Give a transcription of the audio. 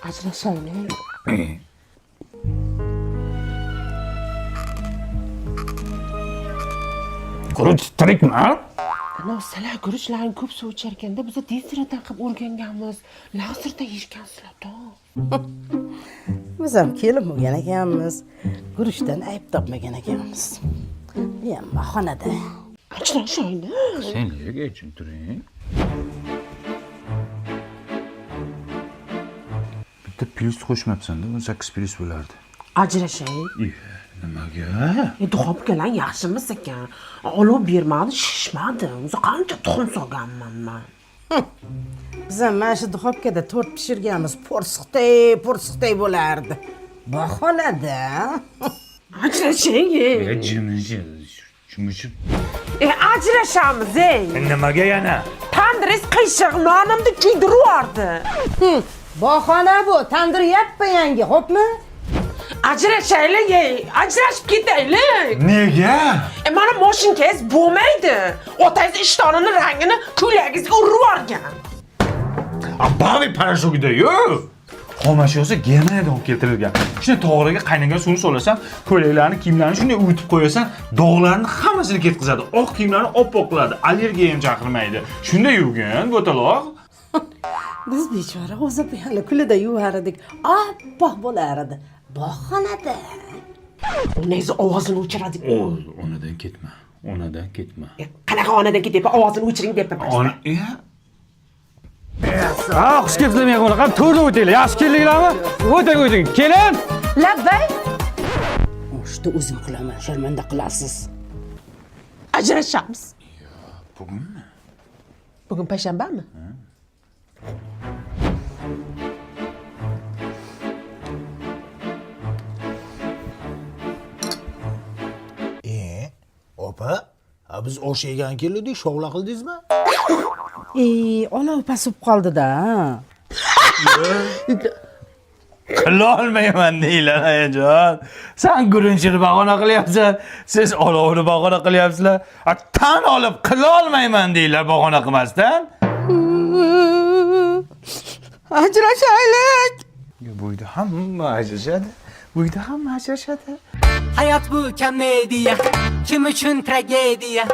Ajrashaylik. Guruch tirikmi? Ana sizlar guruchlarni ko'p suv icharkanda biz tezroq qilib o'rganganmiz. Laserda yeyishgansizlar-da. Biz ham kelib bo'lgan ekanmiz. Guruchdan ayb topmagan ekanmiz. Men bahonada. Ajrashaylik. Sen nega turing? Bitta plus qo'shmabsan-da, 18 plus bo'lardi. Ajrashaylik. Nimaga? Duxob kelan yaxshimiz ekan. Olov bermadi, shishmadi. O'zi qancha tuxum solganman men. Biz ham mana shu duxovkada tort pishirganmiz. Po'rsiqday bo'lardi. Bahonada. Ajrashaylik. Jimishib. Ajrashamiz, ey. Nimaga yana? Tandris qiyshiq nonimni kuydiryapti. Bahona bu. Tandir yappa yangi, xo'pmi? Ajrashaylik, ey. Ajrashib ketaylik. Nega? Mana mashinangiz bo'lmaydi. Otangiz ishtonini rangini ko'ylagingizga urib yuborgan. Bari parashogida-yu. Xomashyosi Germaniyadan olib keltirilgan. Shuni to'g'riga qaynagan suvni solasan, ko'ylaklarni, kiyimlarni shunday uyutib qo'yasan, dog'larni hammasini ketkazadi. Oq kiyimlarni oppoq qiladi, allergiya ham chaqirmaydi. Shunday yurgan bo'taloq. Biz bechora o'zi hali kulida yuvardik. Oppoq bo'lardi. Bahonada. Onangiz ovozini o'chiradi. Onadan ketma. Onadan ketma. Qanaqa onadan ketyapti? Ovozini o'chiring deyapman. Ona, Xush kelibsizlar mehmonlar. Qani to'rda o'tinglar. Yaxshi keldinglarmi? O'ting. Kelin. Labbay. O'shda o'zim qilaman, sharmanda qilasiz. Ajrashamiz. bugunmi? Bugun payshanbami? Opa, biz osh yegan keldik, shovla qildingizmi? Olov pasib qoldi-da. Qilolmayman deylar ayajon. Sen gurinchini bahona qilyapsan, siz olovni bahona qilyapsizlar. Tan olib qilolmayman deylar bahona qilmasdan. Ajrashaylik. Bu uyda hamma ajrashadi. Bu uyda hamma ajrashadi. Hayat bu komediya, kim uchun tragediya?